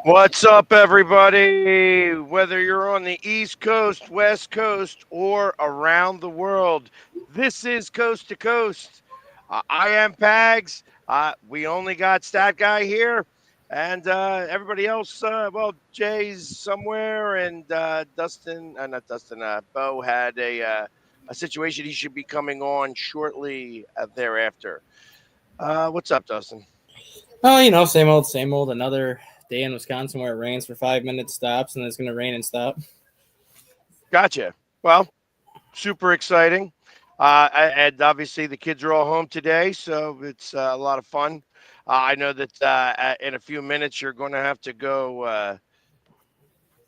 What's up, everybody? Whether you're on the East Coast, West Coast, or around the world, this is Coast to Coast. I am Pags. We only got Stat Guy here, and everybody else. Jay's somewhere, and Dustin, not Dustin. Bo had a situation. He should be coming on shortly thereafter. What's up, Dustin? Oh, same old. Another day in Wisconsin where it rains for 5 minutes, stops, and then it's going to rain and stop. Gotcha. Well, super exciting. And obviously, the kids are all home today, so it's a lot of fun. I know that in a few minutes, you're going to have to go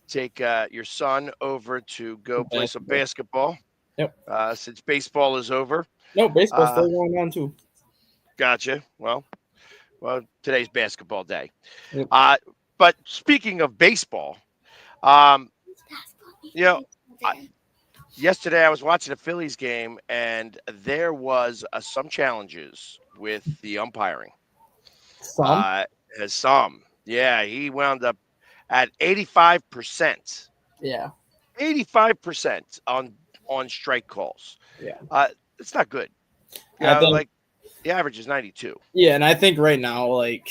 take your son over to go play some Basketball. basketball Yep. since baseball is over. No, baseball's Uh, still going on too. gotcha. Well, today's basketball day. Yep. Uh, but speaking of baseball, um, you know, yesterday I was watching a Phillies game and there was some challenges with the umpiring. Some. Uh, some, yeah, he wound up at 85%, Yeah. 85% on strike calls. Yeah. It's not good. I think. Like the average is 92. Yeah, and I think right now, I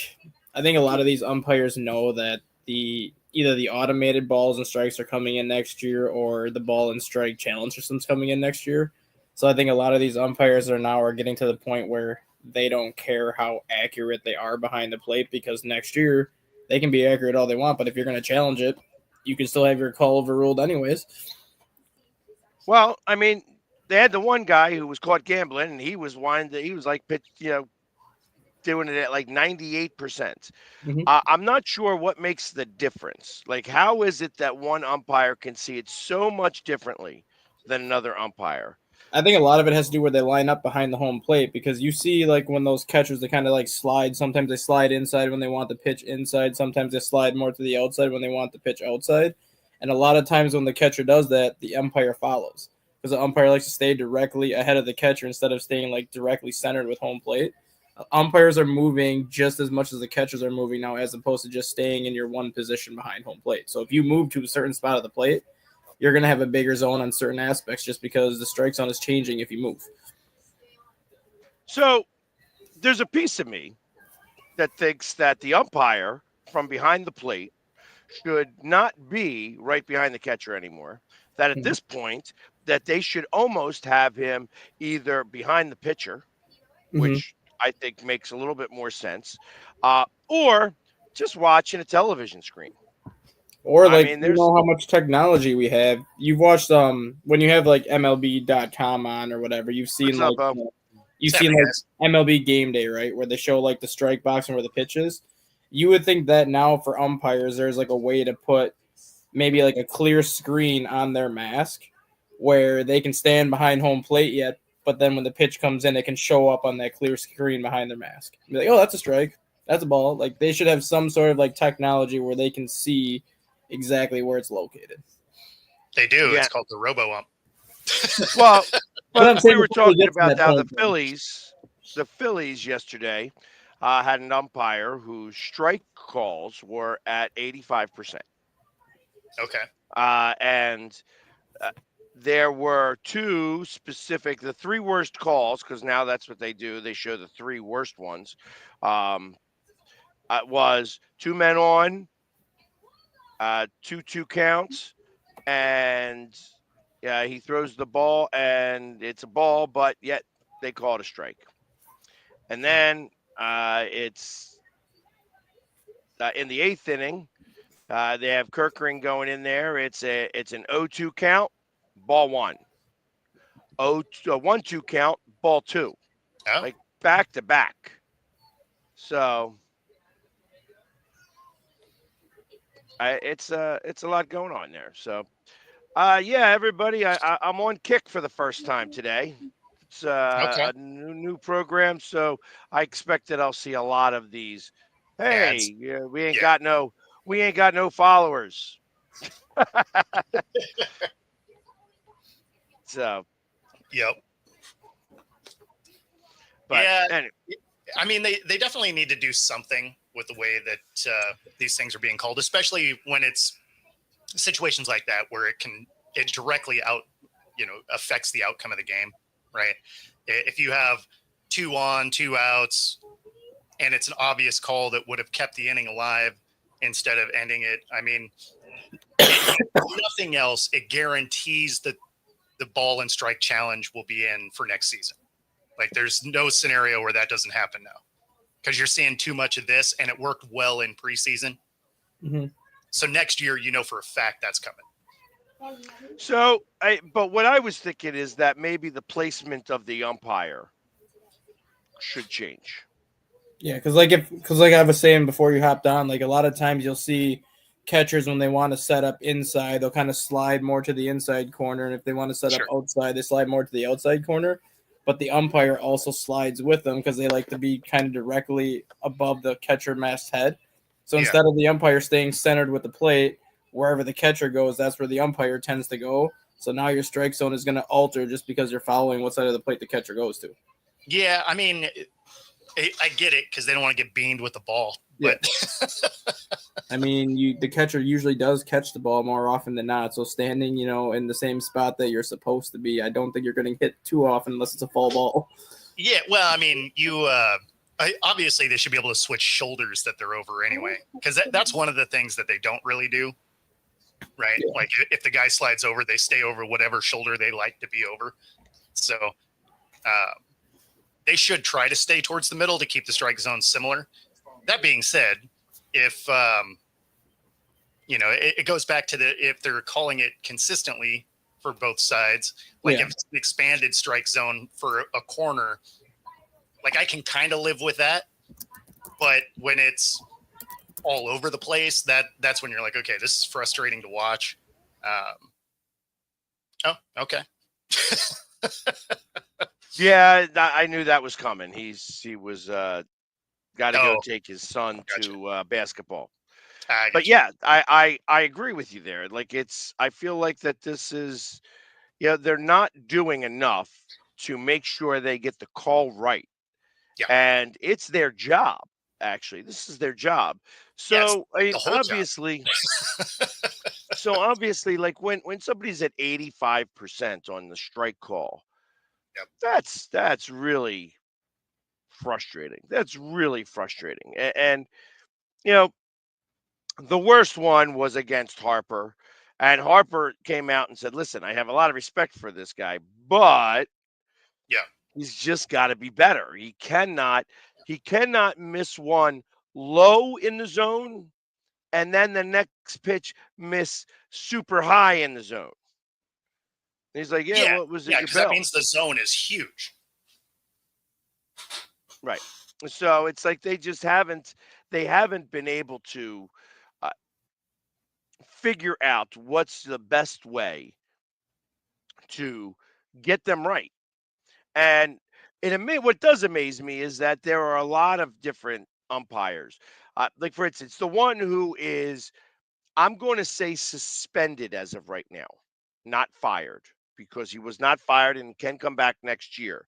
think a lot of these umpires know that either the automated balls and strikes are coming in next year, or the ball and strike challenge system's coming in next year. So I think a lot of these umpires are getting to the point where they don't care how accurate they are behind the plate, because next year they can be accurate all they want, but if you're going to challenge it, you can still have your call overruled anyways. Well, I mean, they had the one guy who was caught gambling, and he was winding. He was like pitch, doing it at like 98%. Mm-hmm. I'm not sure what makes the difference. Like, how is it that one umpire can see it so much differently than another umpire? I think a lot of it has to do where they line up behind the home plate, because you see like when those catchers, they kind of like slide. Sometimes they slide inside when they want the pitch inside. Sometimes they slide more to the outside when they want the pitch outside. And a lot of times when the catcher does that, the umpire follows, because the umpire likes to stay directly ahead of the catcher instead of staying like directly centered with home plate. Umpires are moving just as much as the catchers are moving now, as opposed to just staying in your one position behind home plate. So if you move to a certain spot of the plate, you're going to have a bigger zone on certain aspects, just because the strike zone is changing if you move. So there's a piece of me that thinks that the umpire from behind the plate should not be right behind the catcher anymore. That at this point, that they should almost have him either behind the pitcher, Mm-hmm. which I think makes a little bit more sense, or just watching a television screen. Or I like, mean, there's how much technology we have. You've watched when you have like MLB.com on or whatever, you've seen what's up, like Bo? you've What's seen happening, like guys? MLB Game Day, right, where they show like the strike box and where the pitch is. You would think that now for umpires, there's like a way to put maybe like a clear screen on their mask where they can stand behind home plate yet, but then when the pitch comes in, it can show up on that clear screen behind their mask. Be like, oh, that's a strike, that's a ball. Like they should have some sort of like technology where they can see exactly where it's located. They do. Yeah. It's called the RoboUmp. Well, But I'm but we saying were before we talking get to about that how point, The Phillies yesterday had an umpire whose strike calls were at 85%. Okay. And there were the three worst calls, because now that's what they do. They show the three worst ones. Was two men on, 2-2 counts, and he throws the ball, and it's a ball, but yet they call it a strike. And then it's in the eighth inning. They have Kirkering going in there. It's an 0-2 count, ball one. 1-2 count, ball two. Oh, Like back to back. So it's a lot going on there. So yeah, everybody, I'm on Kick for the first time today. It's okay. a new program, so I expect that I'll see a lot of these. Ads. Hey, yeah, Yeah. we ain't got no followers. So, Yep. but Yeah. anyway, I mean, they definitely need to do something with the way that these things are being called, especially when it's situations like that where it directly affects the outcome of the game, right? If you have 2 on, 2 outs, and it's an obvious call that would have kept the inning alive instead of ending it. I mean, if nothing else, it guarantees that the ball and strike challenge will be in for next season. Like there's no scenario where that doesn't happen now because you're seeing too much of this and it worked well in preseason. Mm-hmm. So next year, for a fact that's coming. So, but what I was thinking is that maybe the placement of the umpire should change. Yeah, because like I was saying before you hopped on, like a lot of times you'll see catchers when they want to set up inside, they'll kind of slide more to the inside corner, and if they want to set up outside, they slide more to the outside corner. But the umpire also slides with them because they like to be kind of directly above the catcher masthead. So instead of the umpire staying centered with the plate, wherever the catcher goes, that's where the umpire tends to go. So now your strike zone is going to alter just because you're following what side of the plate the catcher goes to. Yeah, I mean, I get it because they don't want to get beamed with the ball. But I mean, the catcher usually does catch the ball more often than not. So standing, in the same spot that you're supposed to be, I don't think you're going to hit too often unless it's a foul ball. Yeah, well, I mean, obviously they should be able to switch shoulders that they're over anyway, because that's one of the things that they don't really do, right? Yeah. Like if the guy slides over, they stay over whatever shoulder they like to be over. So they should try to stay towards the middle to keep the strike zone similar. That being said, if it goes back to if they're calling it consistently for both sides, like if it's an expanded strike zone for a corner, like I can kind of live with that. But when it's all over the place, that's when you're like, okay, this is frustrating to watch. Okay. Yeah, I knew that was coming. He was got to go take his son to basketball. But yeah, I agree with you there. Like I feel like that this is, they're not doing enough to make sure they get the call right. Yeah. And it's their job, actually. This is their job. So obviously, like when somebody's at 85% on the strike call, that's really frustrating. That's really frustrating. And the worst one was against Harper. And Harper came out and said, listen, I have a lot of respect for this guy, but he's just got to be better. He cannot miss one low in the zone and then the next pitch miss super high in the zone. And he's like, what was it? Yeah, because that means the zone is huge. Right. So it's like they haven't been able to figure out what's the best way to get them right. And what does amaze me is that there are a lot of different umpires. Like, for instance, the one who is, I'm going to say suspended as of right now, not fired, because he was not fired and can come back next year.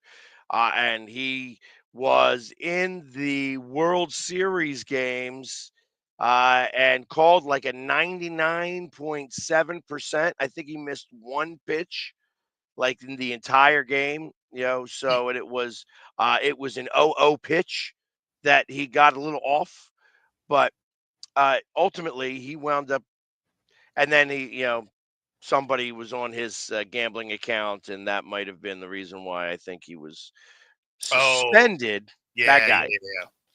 And he was in the World Series games and called like a 99.7%. I think he missed one pitch like in the entire game, so it was an 0-0 pitch that he got a little off, but ultimately he wound up, and then somebody was on his gambling account, and that might have been the reason why I think he was suspended. That guy.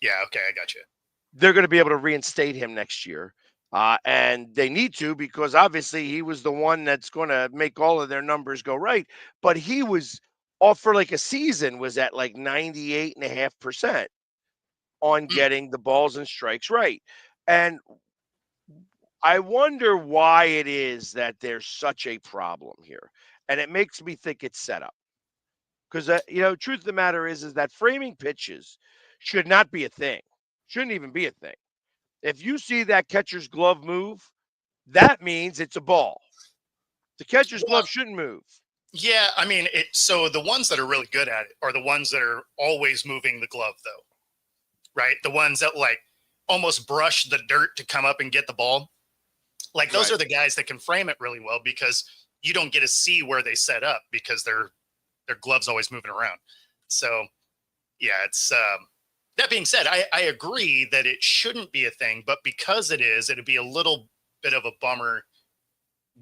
Yeah. Okay, I got you. They're going to be able to reinstate him next year. And they need to, because obviously he was the one that's going to make all of their numbers go right. But he was off for like a season, was at like 98.5% on getting the balls and strikes right. And I wonder why it is that there's such a problem here. And it makes me think it's set up. Because, truth of the matter is that framing pitches should not be a thing. Shouldn't even be a thing. If you see that catcher's glove move, that means it's a ball. The catcher's glove shouldn't move. Yeah, I mean, so the ones that are really good at it are the ones that are always moving the glove, though, right? The ones that almost brush the dirt to come up and get the ball. Like those Right. are the guys that can frame it really well because you don't get to see where they set up because their gloves always moving around. So yeah, it's that being said, I agree that it shouldn't be a thing, but because it is, it'd be a little bit of a bummer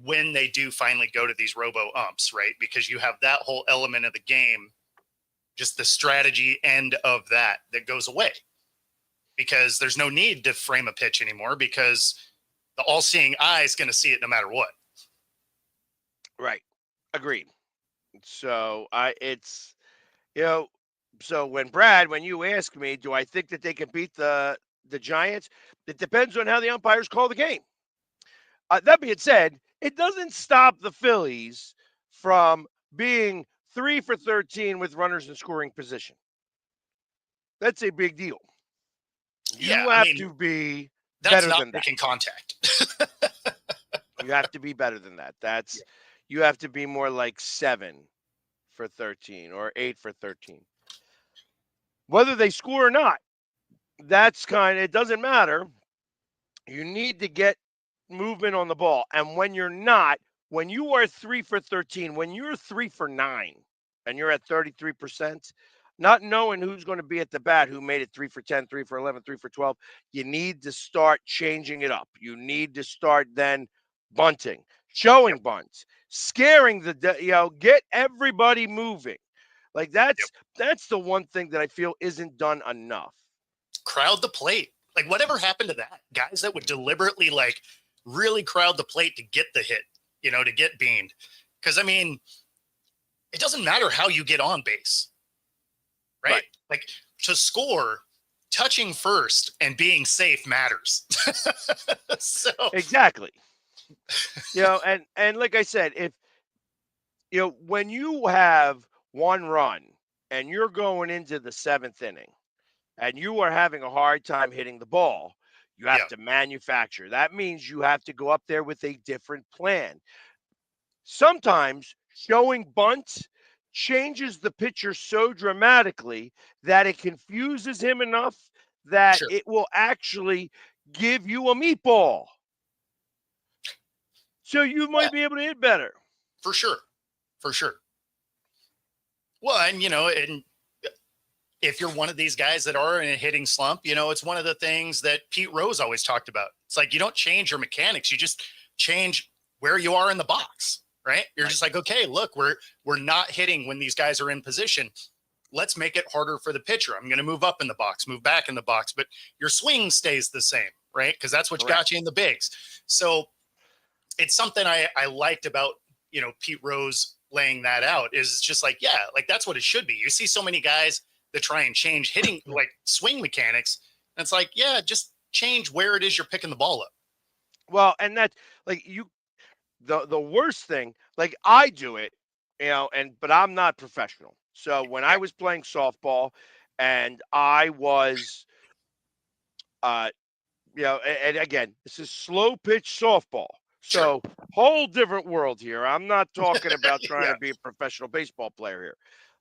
when they do finally go to these robo umps, right? Because you have that whole element of the game, just the strategy end of that goes away because there's no need to frame a pitch anymore because the all-seeing eye is going to see it no matter what. Right. Agreed. So it's, so when you ask me, do I think that they can beat the Giants? It depends on how the umpires call the game. That being said, it doesn't stop the Phillies from being 3 for 13 with runners in scoring position. That's a big deal. Yeah, You have to be that's better not than that. making contact. You have to be better than that. You have to be more like 7 for 13 or 8 for 13. Whether they score or not, it doesn't matter. You need to get movement on the ball. And when you're not, when you are 3 for 13, when you're 3 for 9 and you're at 33%, not knowing who's going to be at the bat, who made it 3 for 10, 3 for 11, 3 for 12, you need to start changing it up. You need to start then bunting, showing bunts, scaring get everybody moving. Like that's the one thing that I feel isn't done enough. Crowd the plate. Like whatever happened to that? Guys that would deliberately like really crowd the plate to get the hit, to get beamed. Because I mean, it doesn't matter how you get on base, right? Like to score, touching first and being safe matters. So Exactly. And like I said, if when you have one run and you're going into the 7th inning and you are having a hard time hitting the ball, you have to manufacture. That means you have to go up there with a different plan. Sometimes showing bunts changes the pitcher so dramatically that it confuses him enough that it will actually give you a meatball. So you might be able to hit better. For sure. Well, and and if you're one of these guys that are in a hitting slump, it's one of the things that Pete Rose always talked about. It's like you don't change your mechanics, you just change where you are in the box, right? You're just like, okay, look, we're not hitting when these guys are in position. Let's make it harder for the pitcher. I'm going to move up in the box, move back in the box, but your swing stays the same, right? Because that's what got you in the bigs. So it's something I liked about, Pete Rose laying that out is just like, like that's what it should be. You see so many guys that try and change hitting, like swing mechanics. And it's like, just change where it is you're picking the ball up. Well, and that like the worst thing, like I do it, but I'm not professional. So when I was playing softball and I was, and again, this is slow pitch softball. So whole different world here. I'm not talking about trying to be a professional baseball player here.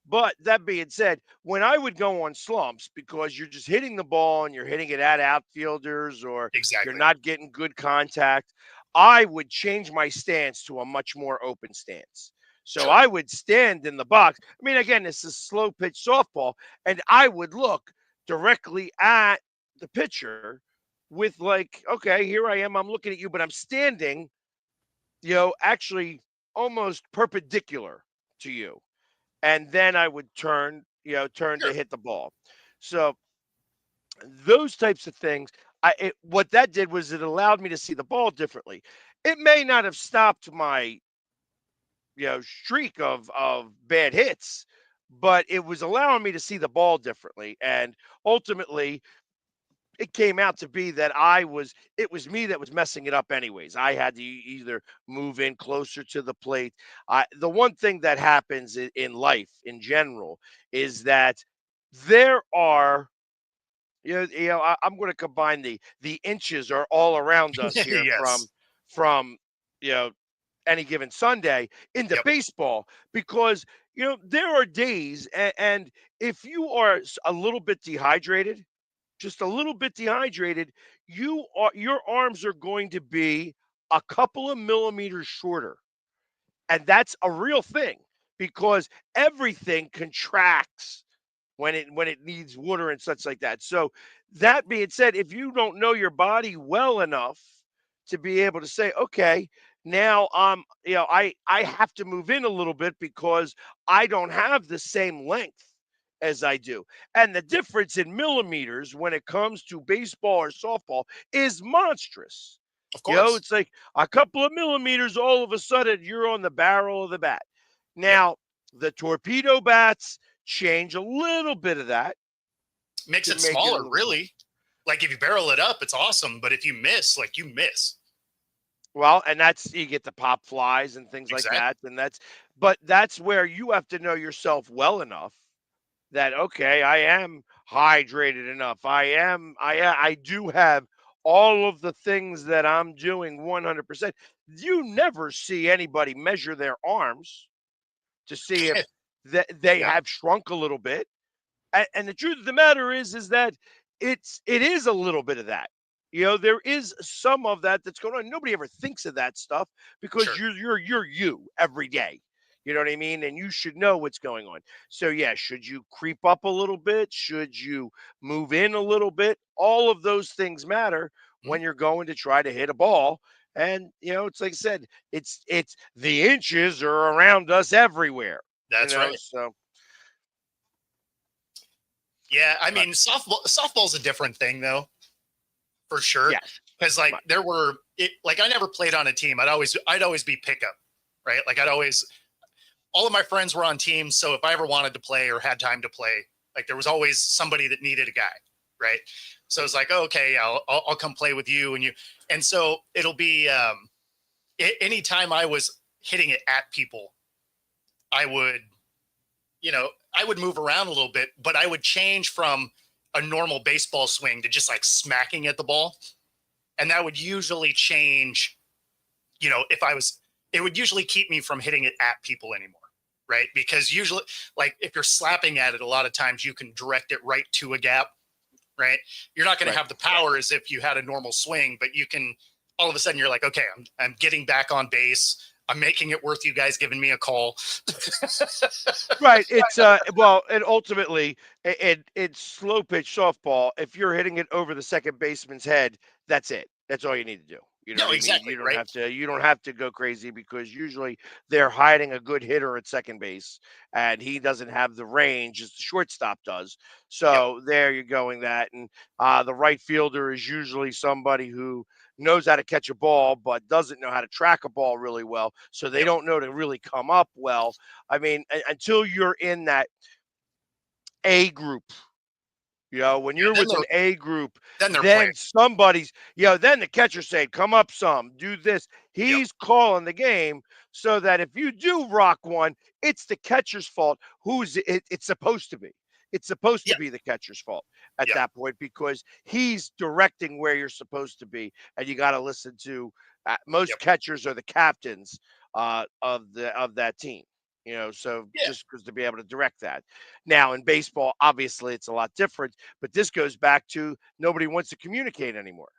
But that being said, when I would go on slumps because you're just hitting the ball and you're hitting it at outfielders or you're not getting good contact, I would change my stance to a much more open stance. So I would stand in the box. I mean, again, this is slow pitch softball, and I would look directly at the pitcher with like, okay, here I am. I'm looking at you, but I'm standing, actually almost perpendicular to you. And then I would turn to hit the ball. So those types of things, what that did was it allowed me to see the ball differently. It may not have stopped my, streak of bad hits, but it was allowing me to see the ball differently. And ultimately, it came out to be that it was me that was messing it up anyways. I had to either move in closer to the plate. The one thing that happens in life in general is that there are, I'm going to combine the inches are all around us here from, any given Sunday into baseball because, there are days and if you are a little bit dehydrated, just a little bit dehydrated, your arms are going to be a couple of millimeters shorter. And that's a real thing because everything contracts when it needs water and such like that. So Yep. that being said, if you don't know your body well enough to be able to say, okay, now I have to move in a little bit because I don't have the same length as I do. And the difference in millimeters when it comes to baseball or softball is monstrous. Of course. It's like a couple of millimeters, all of a sudden you're on the barrel of the bat. Yep. Now, the torpedo bats change a little bit of that Makes to it make it a smaller, little. really. Like if you barrel it up, it's awesome. But if you miss, like you miss. Well, and that's you get the pop flies and things like Exactly. that, and that's where you have to know yourself well enough that okay, I am hydrated enough. I do have all of the things that I'm doing 100%. You never see anybody measure their arms to see if they Yeah. have shrunk a little bit. And the truth of the matter is that it is a little bit of that. There is some of that that's going on. Nobody ever thinks of that stuff because Sure. you're you every day. You know what I mean? And you should know what's going on. So yeah, should you creep up a little bit? Should you move in a little bit? All of those things matter Mhm. when you're going to try to hit a ball. And it's like I said, it's the inches are around us everywhere. That's right. So Yeah. I but mean, softball's a different thing though, for sure. yes. Because like like I never played on a team. I'd always be pickup, right? Like all of my friends were on teams. So if I ever wanted to play or had time to play, like there was always somebody that needed a guy, right? So it's like, oh, okay, yeah, I'll come play with you and you. And so it'll be anytime I was hitting it at people, I would, I would move around a little bit, but I would change from a normal baseball swing to just like smacking at the ball. And that would usually change, if it would usually keep me from hitting it at people anymore. Right. Because usually, like if you're slapping at it, a lot of times you can direct it right to a gap. Right. You're not going to Right. have the power as if you had a normal swing, but you can all of a sudden you're like, okay, I'm getting back on base. I'm making it worth you guys giving me a call. Right. It's well, and ultimately, it's slow pitch softball. If you're hitting it over the second baseman's head, that's it. That's all you need to do. You know No, what I mean? exactly. Right. You don't have to go crazy because usually they're hiding a good hitter at second base, and he doesn't have the range as the shortstop does. Yep. So there you're going that, and the right fielder is usually somebody who knows how to catch a ball but doesn't know how to track a ball really well, so they Yep. don't know to really come up well. I mean, until you're in that A group, when Yeah. you're with an A group, Then they're playing. then then the catcher's saying, come up some, do this. Yep. He's calling the game so that if you do rock one, it's the catcher's fault. It's supposed to be. It's supposed to Yep. be the catcher's fault at Yep. that point because he's directing where you're supposed to be. And you got to listen to most Yep. catchers are the captains of that team. So Yeah. just because to be able to direct that. Now in baseball, obviously it's a lot different, but this goes back to nobody wants to communicate anymore.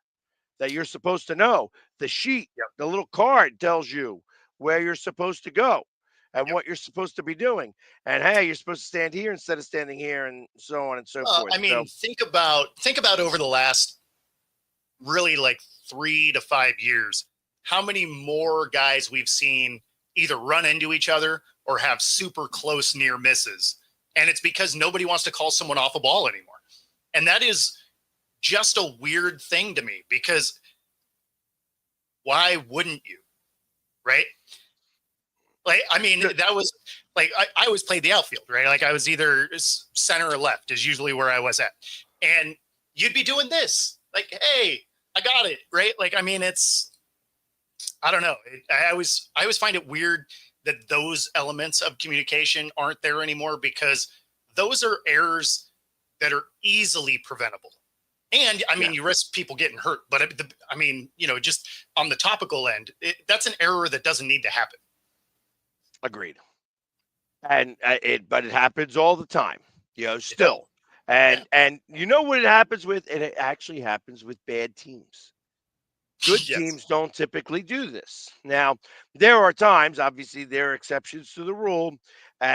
That you're supposed to know. The sheet, Yep. the little card tells you where you're supposed to go and Yep. what you're supposed to be doing. And hey, you're supposed to stand here instead of standing here and so on and so forth. I mean, think about over the last really like 3 to 5 years, how many more guys we've seen either run into each other or have super close near misses. And it's because nobody wants to call someone off a ball anymore. And that is just a weird thing to me because why wouldn't you? Right. Like, I mean, that was like, I always played the outfield, right? Like I was either center or left is usually where I was at. And you'd be doing this like, hey, I got it. Right. Like, I mean, I don't know. I always find it weird that those elements of communication aren't there anymore because those are errors that are easily preventable. And I mean, Yeah. you risk people getting hurt, but I mean, just on the topical end, that's an error that doesn't need to happen. Agreed. And but it happens all the time, It does. still. And you know what it happens with? It actually happens with bad teams. Good Yes. teams don't typically do this. Now, there are times, obviously, there are exceptions to the rule,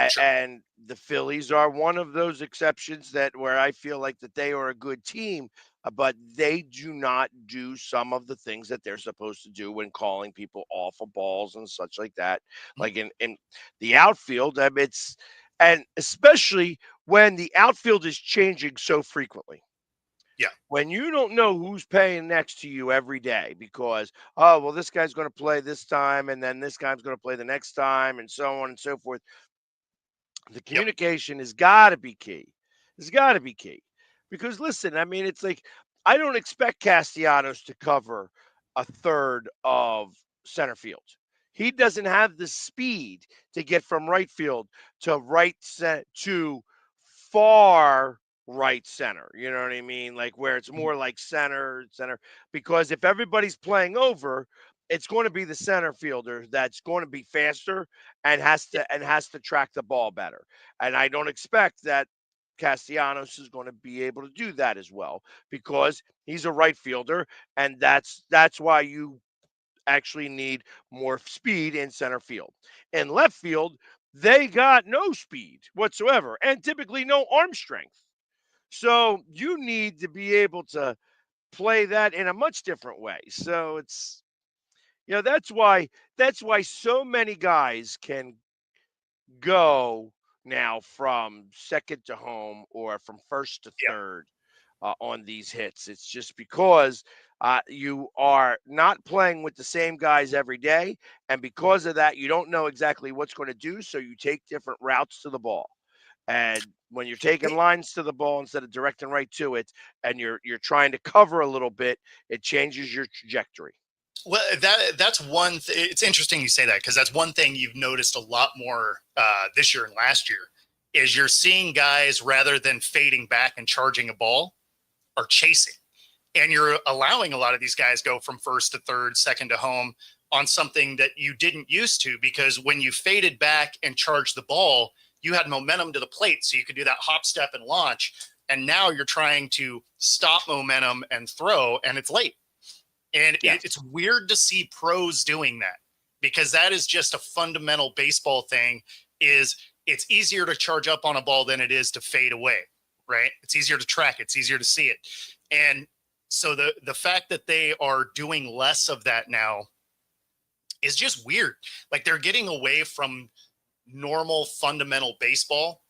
Sure. and the Phillies are one of those exceptions that where I feel like that they are a good team, but they do not do some of the things that they're supposed to do when calling people off of balls and such like that. Mhm. Like in the outfield, it's and especially when the outfield is changing so frequently Yeah. when you don't know who's paying next to you every day because oh well this guy's going to play this time and then this guy's going to play the next time and so on and so forth, the Yep. communication has got to be key. It's got to be key because listen, I mean it's like I don't expect Castellanos to cover a third of center field. He doesn't have the speed to get from right field to to far right center. You know what I mean? Like where it's Mhm. more like center because if everybody's playing over, it's going to be the center fielder that's going to be faster Yeah. and has to track the ball better. And I don't expect that Castellanos is going to be able to do that as well because he's a right fielder, and that's why you actually need more speed in center field. In left field, they got no speed whatsoever and typically no arm strength. So you need to be able to play that in a much different way. So it's that's why so many guys can go now from second to home or from first to Yeah. third on these hits. It's just because you are not playing with the same guys every day. And Mhm. because of that, you don't know exactly what's going to do. So you take different routes to the ball. And when you're taking It- lines to the ball instead of directing right to it, and you're trying to cover a little bit, it changes your trajectory. well, that's one. It's interesting you say that because that's one thing you've noticed a lot more this year and last year is you're seeing guys rather than fading back and charging a ball are chasing, and you're allowing a lot of these guys go from first to third, second to home on something that you didn't used to because when you faded back and charged the ball, you had momentum to the plate, so you could do that hop, step, and launch. And now you're trying to stop momentum and throw, and it's late. And it's Yes. weird to see pros doing that because that is just a fundamental baseball thing. Is it's easier to charge up on a ball than it is to fade away, right? It's easier to track, it's easier to see it. And so the fact that they are doing less of that now is just weird. Like they're getting away from normal fundamental baseball,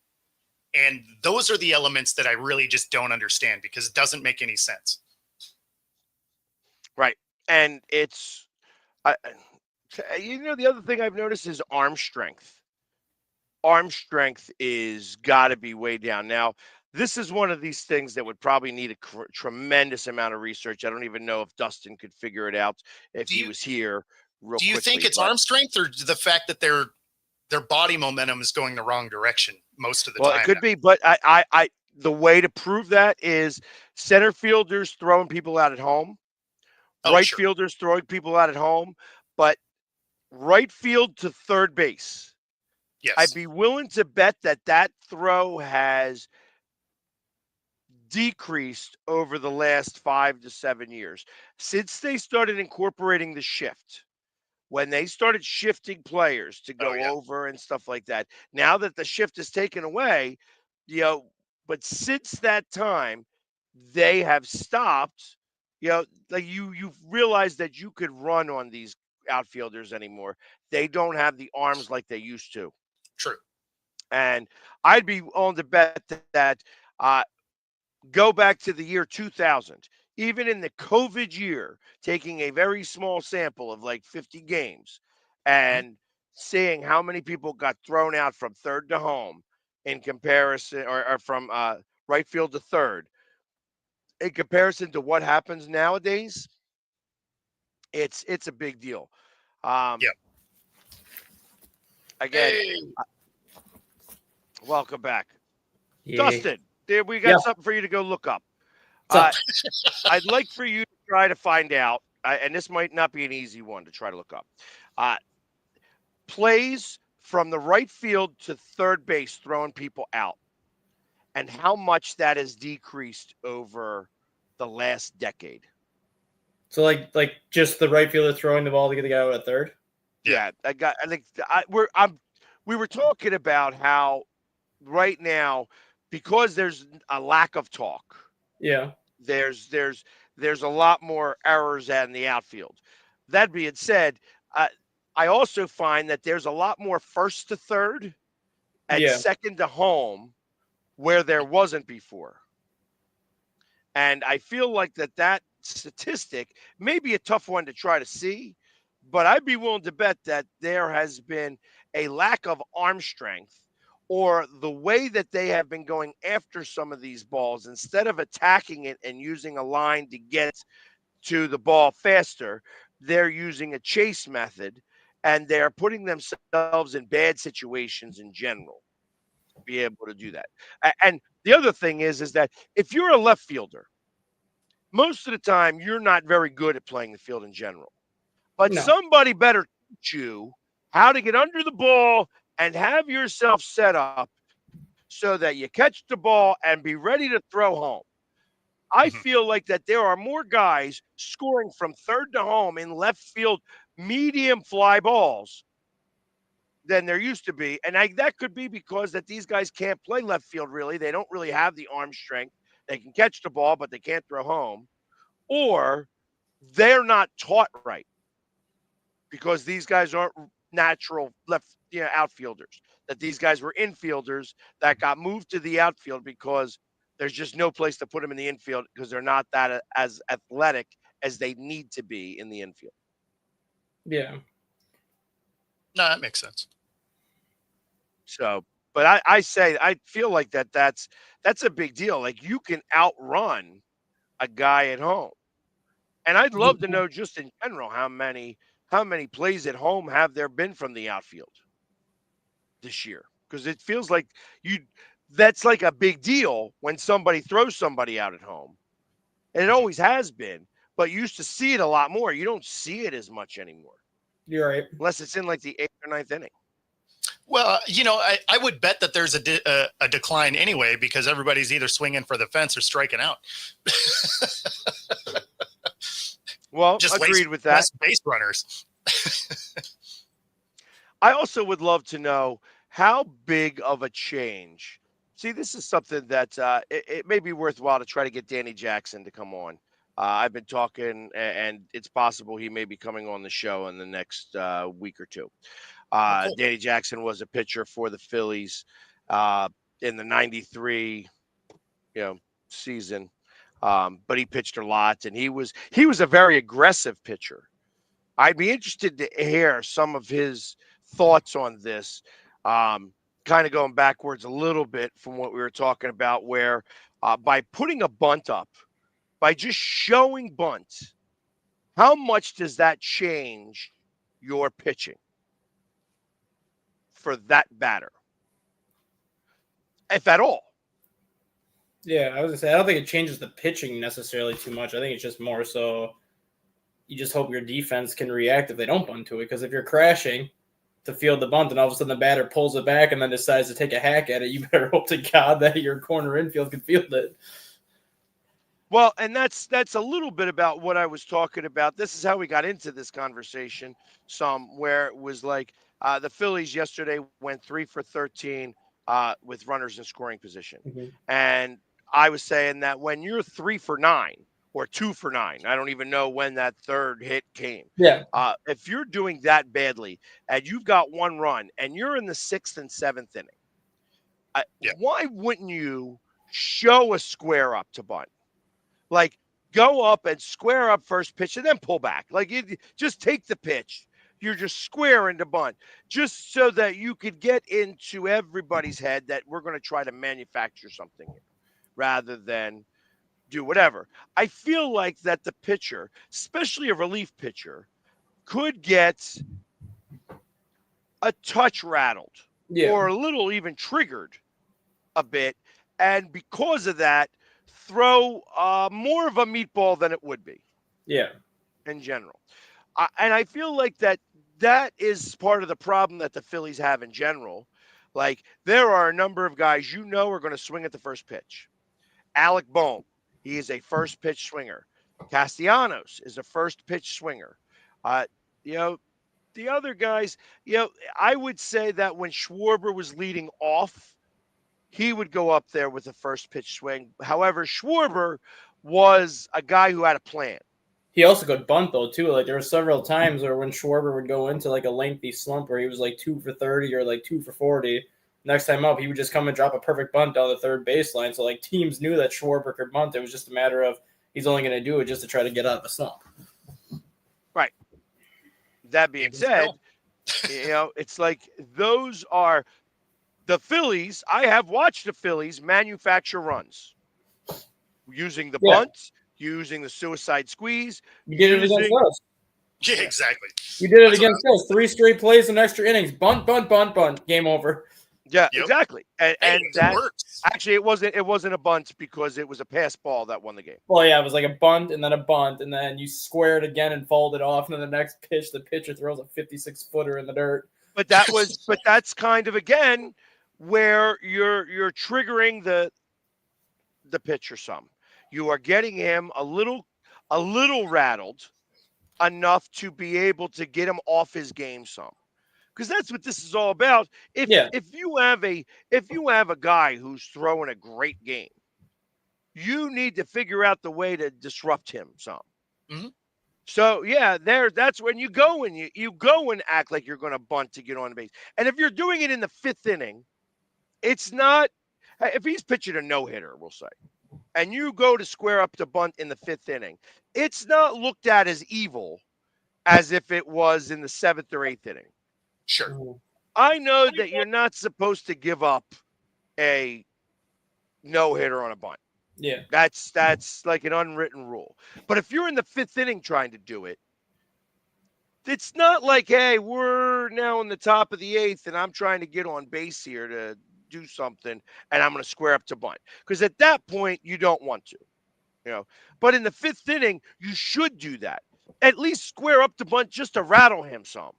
and those are the elements that I really just don't understand because it doesn't make any sense. Right. And it's the other thing I've noticed is arm strength. Arm strength is got to be way down. Now, this is one of these things that would probably need a tremendous amount of research. I don't even know if Dustin could figure it out if Do he you was here real do you think quickly. it's But arm strength or the fact that their body momentum is going the wrong direction most of the well, it time could now? be. But the way to prove that is center fielders throwing people out at home, Oh, right sure. fielders throwing people out at home, but right field to third base. I'd Yes. be willing to bet that that throw has decreased over the last 5 to 7 years since they started incorporating the shift. When they started shifting players to Oh, go yeah. over and stuff like that, now that the shift is taken away, you know, but since that time, they have stopped. Like you've realized that you could run on these outfielders anymore. They don't have the arms like they used to. True. And I'd be willing to bet that uh, go back to the year 2000, even in the COVID year, taking a very small sample of like 50 games Mhm. and seeing how many people got thrown out from third to home in comparison, or from right field to third, in comparison to what happens nowadays, it's a big deal. Um, Yeah. again, Hey. uh, welcome back, Yeah. Dustin. There, we Yeah. got something for you to go look up. So Uh, I'd like for you to try to find out, and this might not be an easy one to try to look up. Uh, Plays from the right field to third base, throwing people out, and how much that has decreased over the last decade. So like just the right fielder throwing the ball to get the guy out at third. Yeah. Yeah, I think we were talking about how right now, because there's a lack of talk, Yeah. there's there's there's a lot more errors in the outfield. That being said, uh, I also find that there's a lot more first to third and Yeah. second to home where there wasn't before. And I feel like that statistic may be a tough one to try to see, but I'd be willing to bet that there has been a lack of arm strength, or the way that they have been going after some of these balls instead of attacking it and using a line to get to the ball faster, they're using a chase method, and they're putting themselves in bad situations in general to be able to do that. And the other thing is that if you're a left fielder, most of the time you're not very good at playing the field in general. But No. somebody better teach you how to get under the ball and have yourself set up so that you catch the ball and be ready to throw home. I Mhm. feel like that there are more guys scoring from third to home in left field medium fly balls than there used to be. And that could be because that these guys can't play left field really. They don't really have the arm strength. They can catch the ball, but they can't throw home. Or they're not taught right because these guys aren't natural outfielders. That these guys were infielders that got moved to the outfield because there's just no place to put them in the infield because they're not that as athletic as they need to be in the infield. Yeah. No, that makes sense. So, but I feel like that's a big deal. Like you can outrun a guy at home. And I'd love to know just in general how many plays at home have there been from the outfield this year? Because it feels like you that's like a big deal when somebody throws somebody out at home. And it Mhm. always has been, but you used to see it a lot more. You don't see it as much anymore. You're right. Unless it's in like the 8th or ninth inning. Well, I would bet that there's a decline anyway because everybody's either swinging for the fence or striking out. Well, Just agreed with that. less base runners. I also would love to know how big of a change. See, this is something that it may be worthwhile to try to get Danny Jackson to come on. I've been talking, and it's possible he may be coming on the show in the next week or two. Cool. Danny Jackson was a pitcher for the Phillies in the '93, season, but he pitched a lot, and he was a very aggressive pitcher. I'd be interested to hear some of his thoughts on this, kind of going backwards a little bit from what we were talking about, where by putting a bunt up, by just showing bunt, how much does that change your pitching for that batter, if at all? Yeah, I was gonna say I don't think it changes the pitching necessarily too much. I think it's just more so you just hope your defense can react if they don't bunt to it. Because if you're crashing to field the bunt and all of a sudden the batter pulls it back and then decides to take a hack at it, you better hope to God that your corner infield can field it. Well, and that's a little bit about what I was talking about. This is how we got into this conversation, where it was like the Phillies yesterday went 3 for 13 with runners in scoring position, and I was saying that when you're 3 for 9 or 2 for 9, I don't even know when that third hit came. Yeah. If you're doing that badly and you've got one run and you're in the 6th and 7th inning, why wouldn't you show a square up to bunt? Like, go up and square up first pitch and then pull back. Like, you just take the pitch. You're just square into bunt, just so that you could get into everybody's head that we're going to try to manufacture something here rather than do whatever. I feel like that the pitcher, especially a relief pitcher, could get a touch rattled or a little even triggered a bit. And because of that, throw more of a meatball than it would be. Yeah. In general. And I feel like that is part of the problem that the Phillies have in general. Like, there are a number of guys are going to swing at the first pitch. Alec Bohm, he is a first pitch swinger. Castellanos is a first pitch swinger. You know, the other guys, I would say that when Schwarber was leading off, he would go up there with a first pitch swing. However, Schwarber was a guy who had a plan. He also could bunt though too. Like there were several times where when Schwarber would go into like a lengthy slump where he was like 2 for 30 or like 2 for 40. Next time up, he would just come and drop a perfect bunt down the third baseline. So like teams knew that Schwarber could bunt. It was just a matter of he's only going to do it just to try to get out of the slump. Right. That being said, it's like those are the Phillies. I have watched the Phillies manufacture runs using the bunts, using the suicide squeeze. You did it against us. Yeah, exactly. You did it against us. 3 straight plays in extra innings. Bunt, bunt, bunt, bunt. Game over. Yeah, exactly. And that works. Actually, it wasn't a bunt because it was a pass ball that won the game. Well, yeah, it was like a bunt and then a bunt, and then you square it again and fold it off, and then the next pitch, the pitcher throws a 56-footer in the dirt. But that's kind of again where you're triggering the pitcher some. You are getting him a little rattled enough to be able to get him off his game some. Because that's what this is all about. If you have a guy who's throwing a great game, you need to figure out the way to disrupt him some. Mm-hmm. So that's when you go and you go and act like you're going to bunt to get on the base. And if you're doing it in the 5th inning, it's not. If he's pitching a no-hitter, we'll say, and you go to square up the bunt in the 5th inning, it's not looked at as evil as if it was in the 7th or 8th inning. Sure. I know that you're not supposed to give up a no-hitter on a bunt. Yeah. That's like an unwritten rule. But if you're in the 5th inning trying to do it, it's not like, hey, we're now in the top of the 8th and I'm trying to get on base here to do something and I'm going to square up to bunt. Because at that point, you don't want to. But in the 5th inning, you should do that. At least square up to bunt just to rattle him some.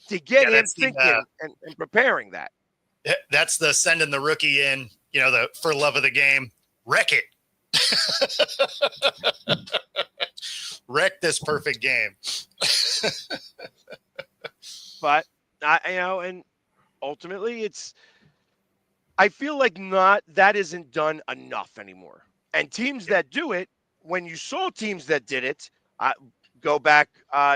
To get him thinking and preparing that. That's the sending the rookie in, the for love of the game. Wreck it. Wreck this perfect game. But, and ultimately I feel like that isn't done enough anymore. And teams that do it, when you saw teams that did it, go back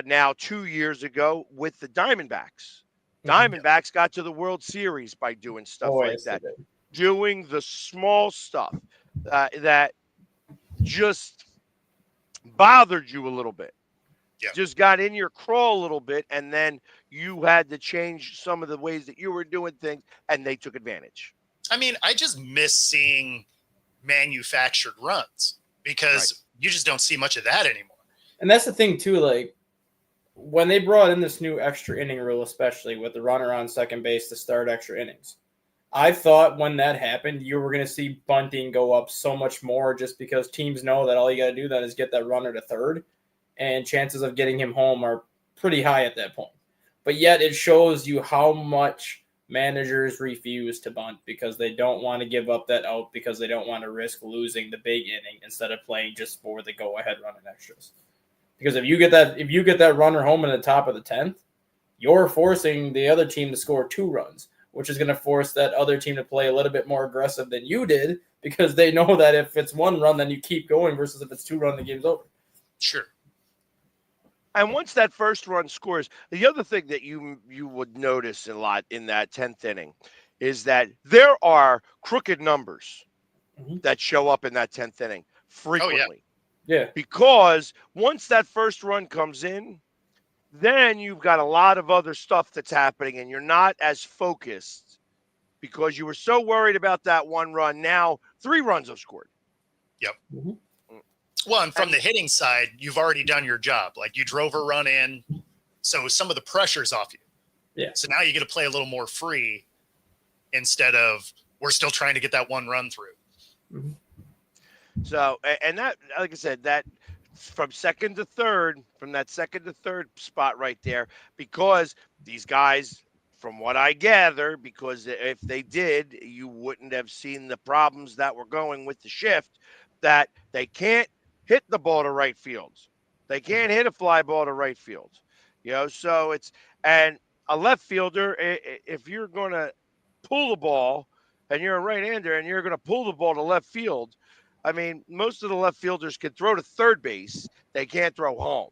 now 2 years ago with the Diamondbacks. Diamondbacks got to the World Series by doing stuff like that. Doing the small stuff that just bothered you a little bit. Yeah. Just got in your craw a little bit, and then you had to change some of the ways that you were doing things, and they took advantage. I mean, I just miss seeing manufactured runs because you just don't see much of that anymore. And that's the thing, too, like, when they brought in this new extra inning rule, especially with the runner on second base to start extra innings, I thought when that happened, you were going to see bunting go up so much more just because teams know that all you got to do then is get that runner to third, and chances of getting him home are pretty high at that point. But yet it shows you how much managers refuse to bunt because they don't want to give up that out because they don't want to risk losing the big inning instead of playing just for the go-ahead run and extras. Because if you get that runner home in the top of the 10th, you're forcing the other team to score 2 runs, which is going to force that other team to play a little bit more aggressive than you did because they know that if it's 1 run, then you keep going versus if it's 2 runs, the game's over. Sure. And once that first run scores, the other thing that you would notice a lot in that 10th inning is that there are crooked numbers that show up in that 10th inning frequently. Oh, yeah. Because once that first run comes in, then you've got a lot of other stuff that's happening and you're not as focused because you were so worried about that 1 run. Now 3 runs have scored. Yep. Well, and from the hitting side, you've already done your job. Like you drove a run in, so some of the pressure's off you. Yeah. So now you get to play a little more free instead of we're still trying to get that 1 run through. So, and that, like I said, that from second to third spot right there, because these guys from what I gather, because if they did, you wouldn't have seen the problems that were going with the shift, that they can't hit the ball to right fields. They can't hit a fly ball to right field. So and a left fielder, if you're going to pull the ball and you're a right-hander and you're going to pull the ball to left field, I mean, most of the left fielders can throw to third base. They can't throw home.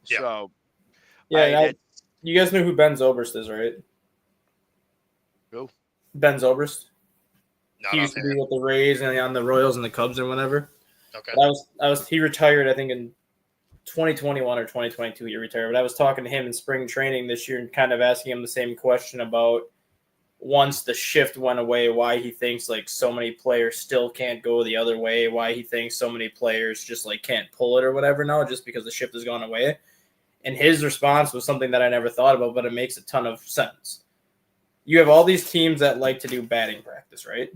Yeah. So, Yeah, you guys know who Ben Zobrist is, right? Who? Ben Zobrist. Not He used to offhand. be with the Rays and on the Royals and the Cubs and whatever. Okay. He retired, I think, in 2021 or 2022 he retired. But I was talking to him in spring training this year and kind of asking him the same question about once the shift went away, why he thinks like so many players still can't go the other way, why he thinks so many players just like can't pull it or whatever now just because the shift has gone away. And his response was something that I never thought about, but it makes a ton of sense. You have all these teams that like to do batting practice, right?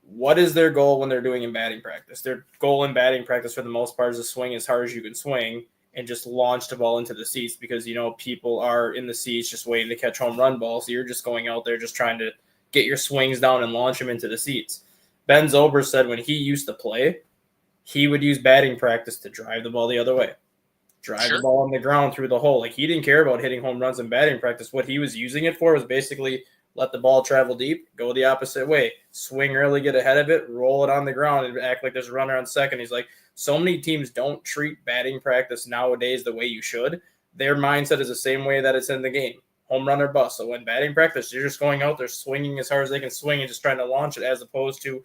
What is their goal when they're doing in batting practice? Their goal in batting practice for the most part is to swing as hard as you can swing and just launch the ball into the seats because, people are in the seats just waiting to catch home run balls. So you're just going out there just trying to get your swings down and launch them into the seats. Ben Zobrist said when he used to play, he would use batting practice to drive the ball the other way. Drive the ball on the ground through the hole. Like, he didn't care about hitting home runs in batting practice. What he was using it for was basically let the ball travel deep, go the opposite way, swing early, get ahead of it, roll it on the ground, and act like there's a runner on second. He's like, so many teams don't treat batting practice nowadays the way you should. Their mindset is the same way that it's in the game. Home run or bust. So when batting practice, you're just going out there swinging as hard as they can swing and just trying to launch it as opposed to,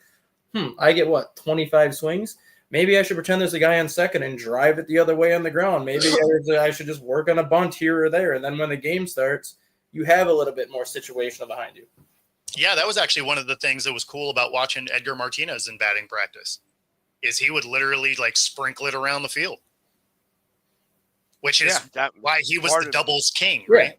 I get 25 swings? Maybe I should pretend there's a guy on second and drive it the other way on the ground. Maybe I should just work on a bunt here or there. And then when the game starts, you have a little bit more situational behind you. Yeah, that was actually one of the things that was cool about watching Edgar Martinez in batting practice is he would literally like sprinkle it around the field, which is why he was the doubles king, right?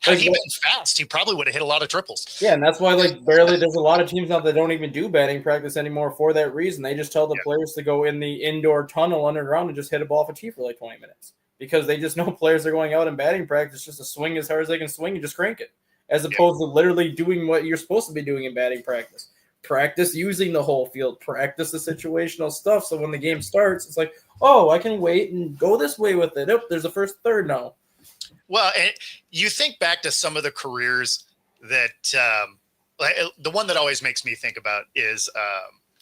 Had he been fast, he probably would have hit a lot of triples. Yeah, and that's why barely there's a lot of teams now that don't even do batting practice anymore for that reason. They just tell the players to go in the indoor tunnel underground and just hit a ball off a tee for like 20 minutes because they just know players are going out in batting practice just to swing as hard as they can swing and just crank it, as opposed to literally doing what you're supposed to be doing in batting practice. Practice using the whole field, practice the situational stuff. So when the game starts, it's like, oh, I can wait and go this way with it. Oh, there's a first third now. Well, and you think back to some of the careers that the one that always makes me think about is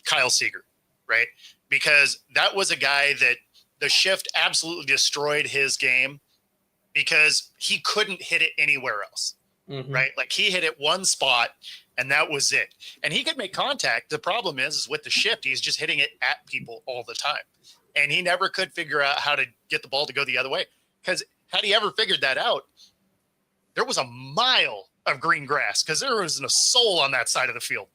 Kyle Seager, right? Because that was a guy that the shift absolutely destroyed his game because he couldn't hit it anywhere else, right? Like he hit it one spot and that was it. And he could make contact. The problem is with the shift, he's just hitting it at people all the time. And he never could figure out how to get the ball to go the other way because had he ever figured that out, there was a mile of green grass because there wasn't a soul on that side of the field.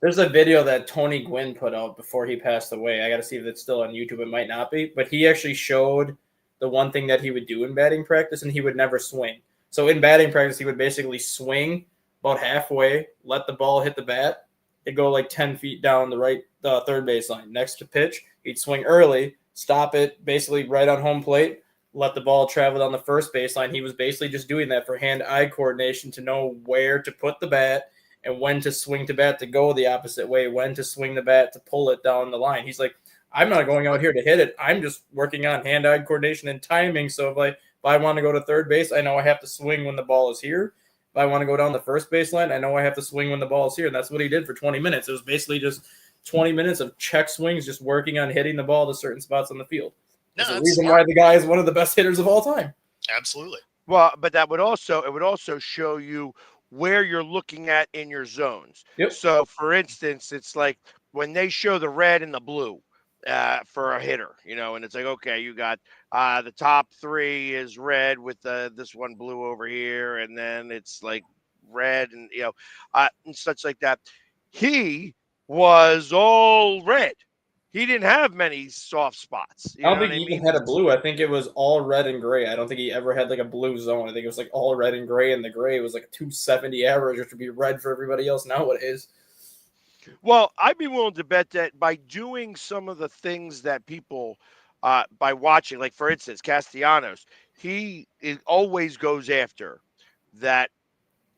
There's a video that Tony Gwynn put out before he passed away. I got to see if it's still on YouTube. It might not be, but he actually showed the one thing that he would do in batting practice, and he would never swing. So in batting practice, he would basically swing about halfway, let the ball hit the bat. It'd go like 10 feet down the third baseline. Next to pitch, he'd swing early, stop it basically right on home plate, let the ball travel down the first baseline. He was basically just doing that for hand-eye coordination to know where to put the bat and when to swing the bat to go the opposite way, when to swing the bat to pull it down the line. He's like, I'm not going out here to hit it. I'm just working on hand-eye coordination and timing. So if I want to go to third base, I know I have to swing when the ball is here. If I want to go down the first baseline, I know I have to swing when the ball is here. And that's what he did for 20 minutes. It was basically just 20 minutes of check swings, just working on hitting the ball to certain spots on the field. That's the reason why the guy is one of the best hitters of all time. Absolutely. Well, but it would also show you where you're looking at in your zones. Yep. So, for instance, it's like when they show the red and the blue for a hitter, and it's like, okay, you got the top three is red with this one blue over here, and then it's like red and and such like that. He was all red. He didn't have many soft spots. I don't think he even had a blue. I think it was all red and gray. I don't think he ever had like a blue zone. I think it was like all red and gray, and the gray was like a 270 average, which would be red for everybody else nowadays. Well, I'd be willing to bet that by doing some of the things that people, by watching, like for instance, Castellanos, it always goes after that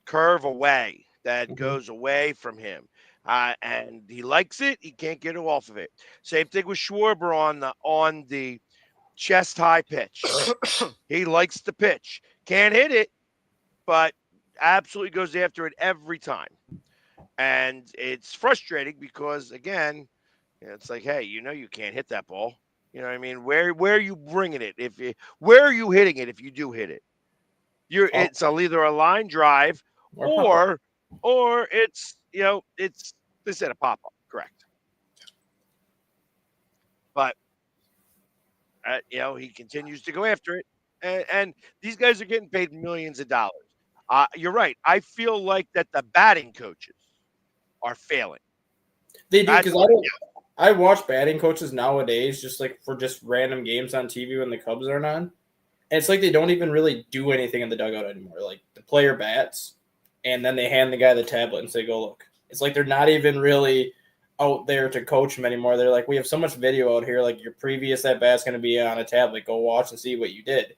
curve away that Mhm. goes away from him. And he likes it. He can't get it off of it. Same thing with Schwarber on the chest high pitch. He likes the pitch. Can't hit it, but absolutely goes after it every time. And it's frustrating because again, it's like, hey, you can't hit that ball. You know what I mean? Where are you bringing it? Where are you hitting it if you do hit it? Oh, Either a line drive or pop up. or it's they said a pop up, correct? But he continues to go after it, and these guys are getting paid millions of dollars. You're right. I feel like that the batting coaches are failing. They do because That's what it is. I watch batting coaches nowadays just like for just random games on TV when the Cubs aren't on. And it's like they don't even really do anything in the dugout anymore. Like the player bats, and then they hand the guy the tablet and say, "Go look." It's like they're not even really out there to coach him anymore. They're like, "We have so much video out here. Like your previous at bat's going to be on a tablet. Go watch and see what you did."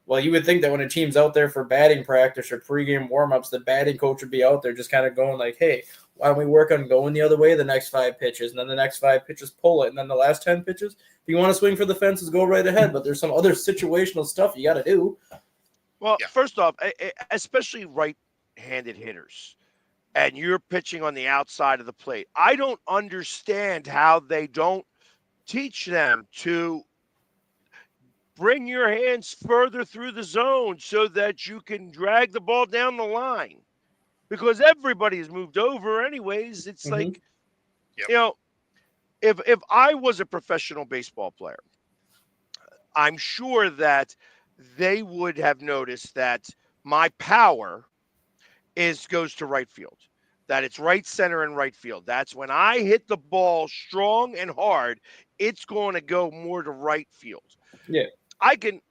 Well, you would think that when a team's out there for batting practice or pregame warmups, the batting coach would be out there just kind of going like, "Hey, why don't we work on going the other way the next 5 pitches, and then the next 5 pitches pull it, and then the last 10 pitches, if you want to swing for the fences, go right ahead." But there's some other situational stuff you got to do. Well, Yeah. first off, especially right-handed hitters, and you're pitching on the outside of the plate. I don't understand how they don't teach them to bring your hands further through the zone so that you can drag the ball down the line because everybody's moved over anyways. It's Mhm. like, Yep. if I was a professional baseball player, I'm sure that they would have noticed that my power is goes to right field. That it's right center and right field. That's when I hit the ball strong and hard, it's going to go more to right field. Yeah. I can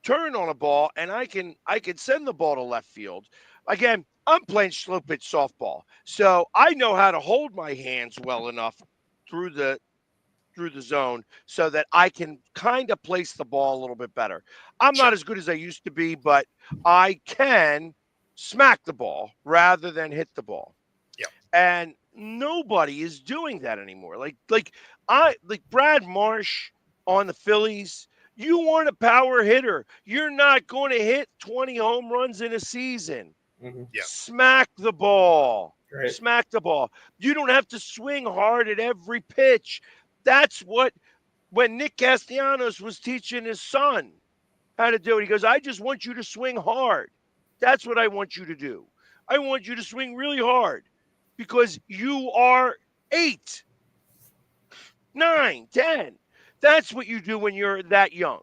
turn on a ball and I can send the ball to left field. Again, I'm playing slow pitch softball, so I know how to hold my hands well enough through the zone so that I can kind of place the ball a little bit better. I'm Sure. not as good as I used to be, but I can smack the ball rather than hit the ball. Yep. And nobody is doing that anymore. Like Brad Marsh on the Phillies. You aren't a power hitter. You're not going to hit 20 home runs in a season. Mm-hmm. Yeah. Smack the ball. Right. Smack the ball. You don't have to swing hard at every pitch. That's what when Nick Castellanos was teaching his son how to do it. He goes, I just want you to swing hard. That's what I want you to do. I want you to swing really hard because you are 8, 9, 10. That's what you do when you're that young.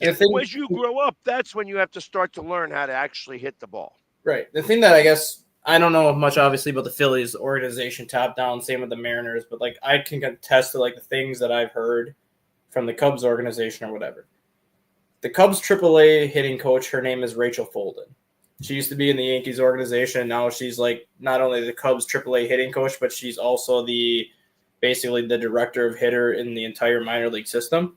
And the thing, As you grow up, that's when you have to start to learn how to actually hit the ball. right? The thing that I guess I don't know much, obviously, about the Phillies organization top down. Same with the Mariners, but like I can attest to like the things that I've heard from the Cubs organization or whatever. The Cubs AAA hitting coach, her name is Rachel Folden. She used to be in the Yankees organization. Now she's like not only the Cubs AAA hitting coach, but she's also basically the director of hitter in the entire minor league system.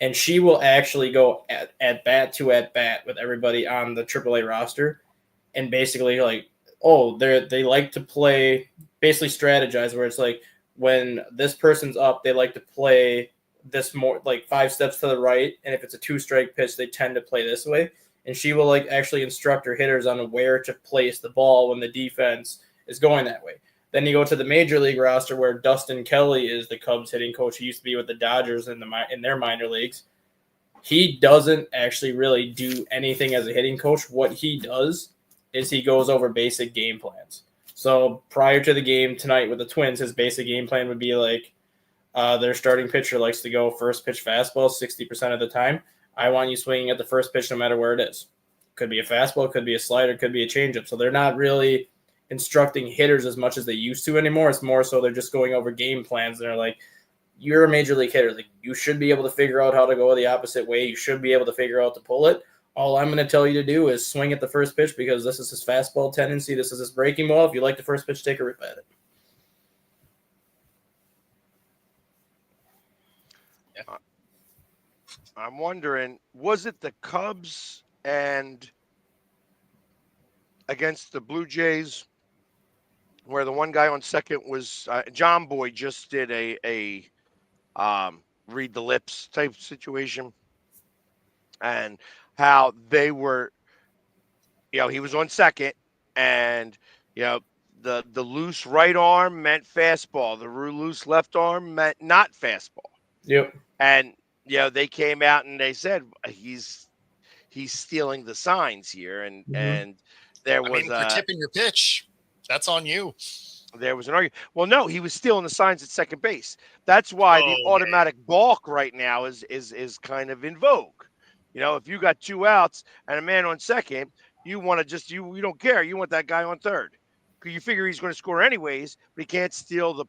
And she will actually go at bat to at bat with everybody on the AAA roster, and basically like, oh, they like to play, basically strategize where it's like when this person's up, they like to play this more like 5 steps to the right, and if it's a 2-strike pitch, they tend to play this way. And she will like actually instruct her hitters on where to place the ball when the defense is going that way. Then you go to the major league roster where Dustin Kelly is the Cubs hitting coach. He used to be with the Dodgers in their minor leagues. He doesn't actually really do anything as a hitting coach. What he does is he goes over basic game plans. So prior to the game tonight with the Twins, his basic game plan would be like, their starting pitcher likes to go first pitch fastball 60% of the time. I want you swinging at the first pitch no matter where it is. Could be a fastball, could be a slider, could be a changeup. So they're not really instructing hitters as much as they used to anymore. It's more so they're just going over game plans. They're like, you're a major league hitter. Like, you should be able to figure out how to go the opposite way. You should be able to figure out to pull it. All I'm going to tell you to do is swing at the first pitch because this is his fastball tendency. This is his breaking ball. If you like the first pitch, take a rip at it. I'm wondering, was it the Cubs and against the Blue Jays where the one guy on second was John Boy just did a read the lips type situation, and how they were, he was on second, and you know the loose right arm meant fastball, the loose left arm meant not fastball, Yep. and they came out and they said he's stealing the signs here, and there I was mean, for tipping your pitch, that's on you. there was an argument. Well, no, he was stealing the signs at second base. That's why the Oh, automatic balk right now is kind of in vogue. If you got two outs and a man on second, you want to just you don't care. You want that guy on third because you figure he's going to score anyways, but he can't steal the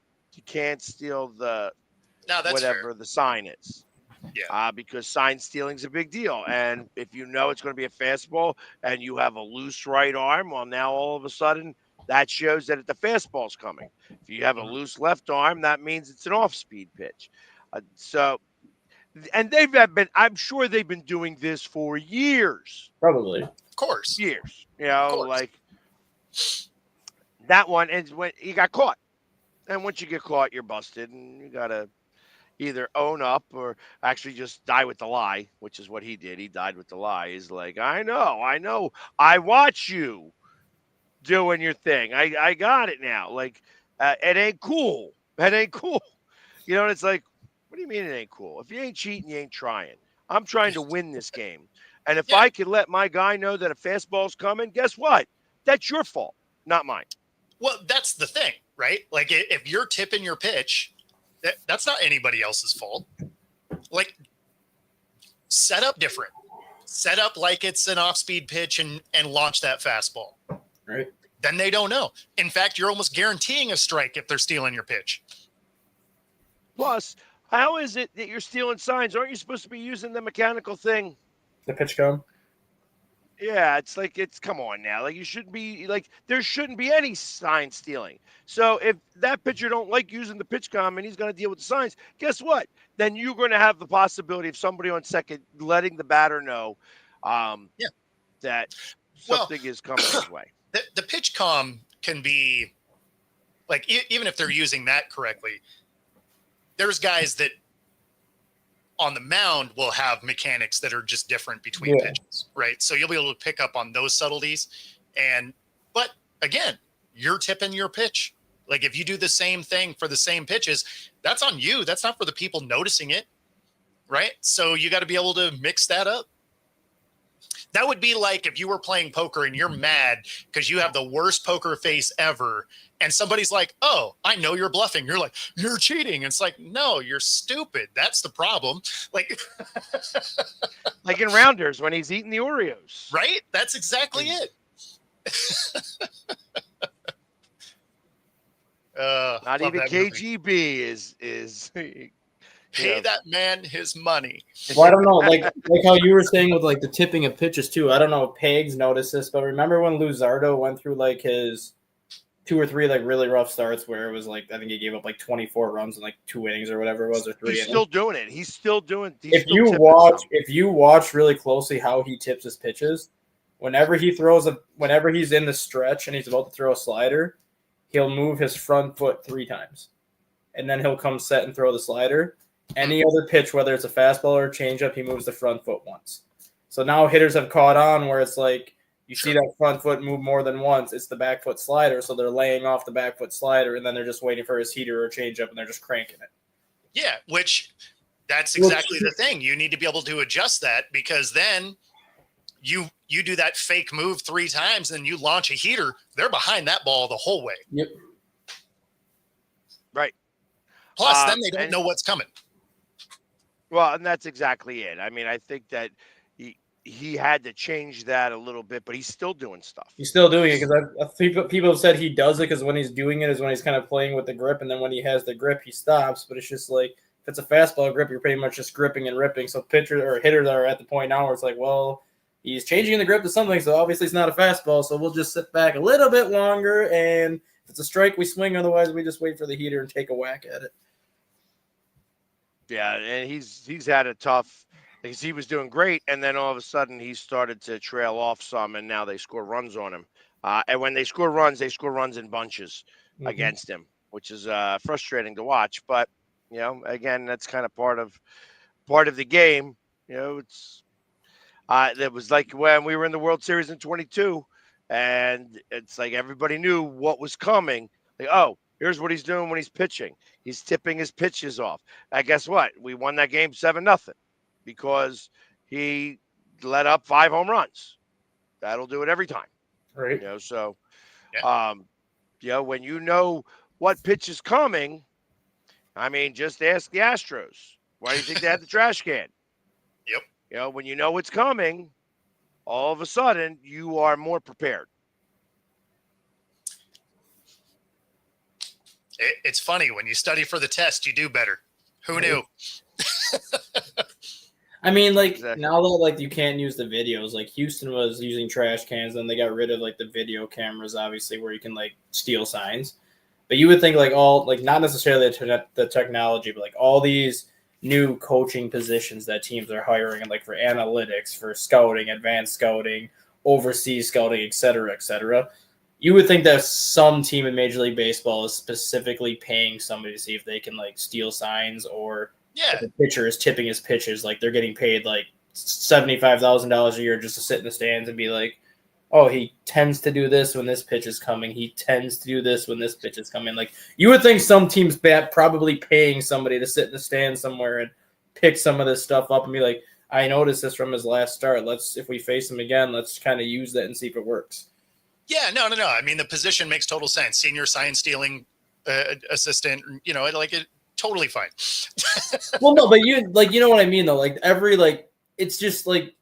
no, that's whatever fair. the sign is. Yeah. Because sign stealing is a big deal. And if you know it's going to be a fastball and you have a loose right arm, well, now all of a sudden that shows that the fastball's coming. If you have a loose left arm, that means it's an off-speed pitch. And I'm sure they've been doing this for years. Probably. Of course. Years. course. Like that one, and when he got caught. And once you get caught, you're busted, and you got to either own up or actually just die with the lie, which is what he did. He died with the lie. He's like, I know. I watch you doing your thing. I got it now. Like, it ain't cool. It ain't cool. And it's like, what do you mean it ain't cool? If you ain't cheating, you ain't trying. I'm trying to win this game. And if I could let my guy know that a fastball's coming, guess what? That's your fault, not mine. Well, that's the thing, right? Like, if you're tipping your pitch, that's not anybody else's fault. Like, set up different. Set up like it's an off-speed pitch and launch that fastball. Right. Then they don't know. In fact, you're almost guaranteeing a strike if they're stealing your pitch. Plus, how is it that you're stealing signs? Aren't you supposed to be using the mechanical thing? The pitch com. Yeah, come on now. Like, you shouldn't be, like, there shouldn't be any sign stealing. So if that pitcher don't like using the pitch com and he's going to deal with the signs, guess what? Then you're going to have the possibility of somebody on second letting the batter know that something is coming his way. The pitch com can be, like, even if they're using that correctly, there's guys that on the mound will have mechanics that are just different between pitches, right? So you'll be able to pick up on those subtleties. But again, you're tipping your pitch. Like, if you do the same thing for the same pitches, that's on you. That's not for the people noticing it, right? So you got to be able to mix that up. That would be like if you were playing poker and you're mad because you have the worst poker face ever, and somebody's like, oh, I know you're bluffing. You're like, you're cheating. And it's like, no, you're stupid. That's the problem. Like, like in Rounders when he's eating the Oreos. Right? That's exactly it. Not even KGB is pay that man his money. Well, I don't know, like how you were saying with like the tipping of pitches too. I don't know if Pags noticed this, but remember when Luzardo went through like his 2 or 3 like really rough starts where it was like I think he gave up like 24 runs in like 2 innings or whatever it was, or 3 innings. He's still doing it. He's still doing. If you watch really closely how he tips his pitches, whenever he's in the stretch and he's about to throw a slider, he'll move his front foot 3 times, and then he'll come set and throw the slider. Any other pitch, whether it's a fastball or a changeup, he moves the front foot once. So now hitters have caught on where it's like you see that front foot move more than once. It's the back foot slider, so they're laying off the back foot slider, and then they're just waiting for his heater or changeup, and they're just cranking it. Yeah, that's exactly the thing. You need to be able to adjust that, because then you do that fake move 3 times, and you launch a heater. They're behind that ball the whole way. Yep. Right. Plus, then they don't know what's coming. Well, and that's exactly it. I mean, I think that he had to change that a little bit, but he's still doing stuff. He's still doing it because people have said he does it because when he's doing it is when he's kind of playing with the grip, and then when he has the grip, he stops. But it's just like if it's a fastball grip, you're pretty much just gripping and ripping. So pitchers or hitters are at the point now where it's like, well, he's changing the grip to something, so obviously it's not a fastball. So we'll just sit back a little bit longer, and if it's a strike, we swing. Otherwise, we just wait for the heater and take a whack at it. Yeah, and he's had a tough because he was doing great, and then all of a sudden he started to trail off some, and now they score runs on him. And when they score runs in bunches Mhm. against him, which is frustrating to watch. But again, that's kind of part of the game. It's that was like when we were in the World Series in 22, and it's like everybody knew what was coming. Like, oh, here's what he's doing when he's pitching. He's tipping his pitches off. And guess what? We won that game 7-0 because he let up 5 home runs. That'll do it every time. Right. So Yeah. when you know what pitch is coming, I mean, just ask the Astros. Why do you think they had the trash can? Yep. When you know what's coming, all of a sudden you are more prepared. It's funny when you study for the test, you do better. Who knew? I mean, like Exactly. now that like you can't use the videos, like Houston was using trash cans, then they got rid of like the video cameras, obviously, where you can like steal signs. But you would think like all like not necessarily the technology, but like all these new coaching positions that teams are hiring, and like for analytics, for scouting, advanced scouting, overseas scouting, et cetera, et cetera. You would think that some team in Major League Baseball is specifically paying somebody to see if they can like steal signs, or Yeah. if the pitcher is tipping his pitches, like they're getting paid like $75,000 a year just to sit in the stands and be like, oh, he tends to do this when this pitch is coming. He tends to do this when this pitch is coming. Like you would think some teams probably paying somebody to sit in the stand somewhere and pick some of this stuff up and be like, I noticed this from his last start. If we face him again, let's kind of use that and see if it works. Yeah, no. I mean, the position makes total sense. Senior sign stealing assistant, it totally fine. Well, no, but you know what I mean though. Like it's just like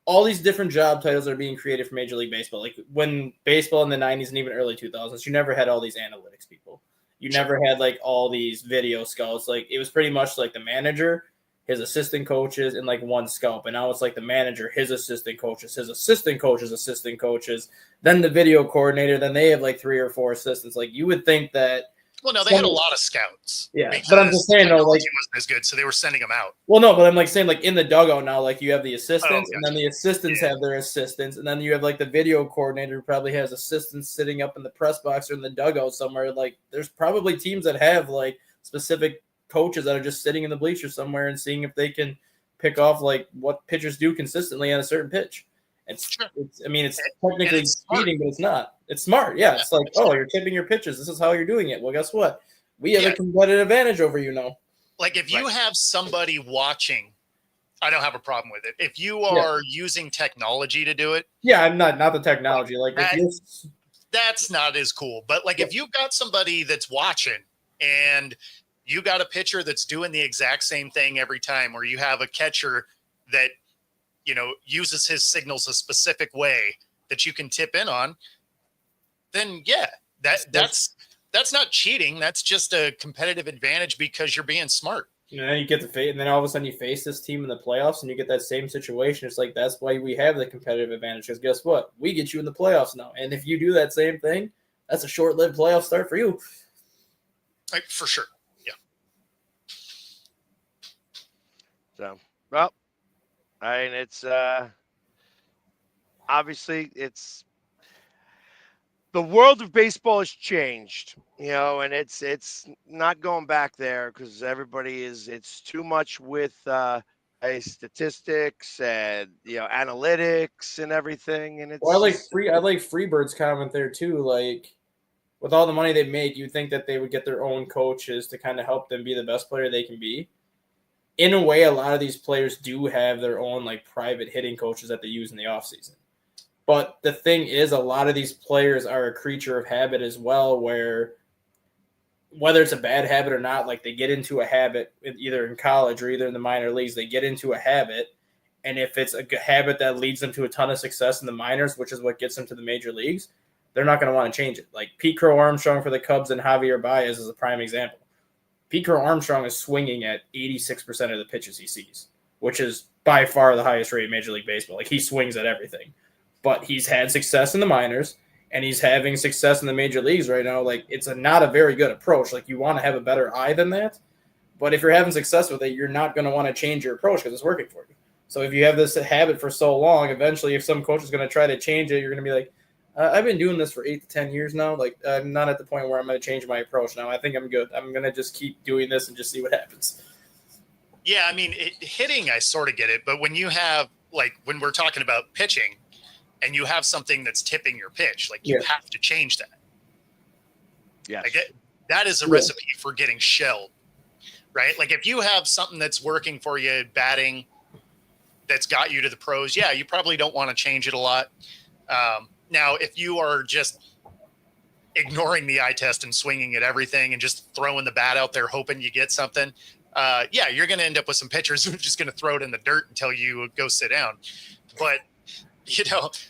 all these different job titles are being created for Major League Baseball. Like when baseball in the 90s and even early 2000s, you never had all these analytics people. You never had like all these video scouts. Like it was pretty much like the manager, his assistant coaches, and like one scout. But now it's like the manager, his assistant coaches, assistant coaches, then the video coordinator. Then they have like 3 or 4 assistants. Like you would think that. Well, no, they had a lot of scouts. Yeah, but I'm just saying though, like wasn't as good, so they were sending them out. Well, no, but I'm like saying like in the dugout now, like you have the assistants, gotcha. and then the assistants have their assistants, and then you have like the video coordinator who probably has assistants sitting up in the press box or in the dugout somewhere. Like there's probably teams that have like specific coaches that are just sitting in the bleachers somewhere and seeing if they can pick off like what pitchers do consistently on a certain pitch. It's technically cheating, but it's not. It's smart. Yeah, it's like, oh, you're tipping your pitches. This is how you're doing it. Well, guess what? We have a competitive advantage over you now. Like if you have somebody watching, I don't have a problem with it. If you are using technology to do it. Yeah, I'm not the technology. Like that's not as cool. But like if you've got somebody that's watching and you got a pitcher that's doing the exact same thing every time, or you have a catcher that uses his signals a specific way that you can tip in on, then that's not cheating. That's just a competitive advantage because you're being smart. And then you get the face, and then all of a sudden you face this team in the playoffs, and you get that same situation. It's like that's why we have the competitive advantage. Because guess what? We get you in the playoffs now, and if you do that same thing, that's a short-lived playoff start for you. For sure. Yeah. So, well, I mean, it's obviously it's the world of baseball has changed, and it's not going back there because it's too much with statistics and analytics and everything, and it's. Well, I like Freebird's comment there too. Like, with all the money they make, you'd think that they would get their own coaches to kind of help them be the best player they can be. In a way, a lot of these players do have their own like private hitting coaches that they use in the offseason. But the thing is, a lot of these players are a creature of habit as well, where whether it's a bad habit or not, like they get into a habit either in college or either in the minor leagues, they get into a habit. And if it's a habit that leads them to a ton of success in the minors, which is what gets them to the major leagues, they're not going to want to change it. Like Pete Crow Armstrong for the Cubs and Javier Baez is a prime example. Pete Crow Armstrong is swinging at 86% of the pitches he sees, which is by far the highest rate in Major League Baseball. Like he swings at everything. But he's had success in the minors, and he's having success in the major leagues right now. Like it's not a very good approach. Like you want to have a better eye than that, But if you're having success with it, you're not going to want to change your approach because it's working for you. So if you have this habit for so long, eventually if some coach is going to try to change it, you're going to be like, I've been doing this for 8 to 10 years now. Like, I'm not at the point where I'm going to change my approach now. I think I'm good. I'm going to just keep doing this and just see what happens. Yeah, I mean, hitting, I sort of get it. But when you have, like, when we're talking about pitching and you have something that's tipping your pitch, like, you have to change that. Yeah. That is a recipe for getting shelled, right? Like, if you have something that's working for you, batting, that's got you to the pros, yeah, you probably don't want to change it a lot. Now, if you are just ignoring the eye test and swinging at everything and just throwing the bat out there, hoping you get something, yeah, you're going to end up with some pitchers who are just going to throw it in the dirt until you go sit down. But,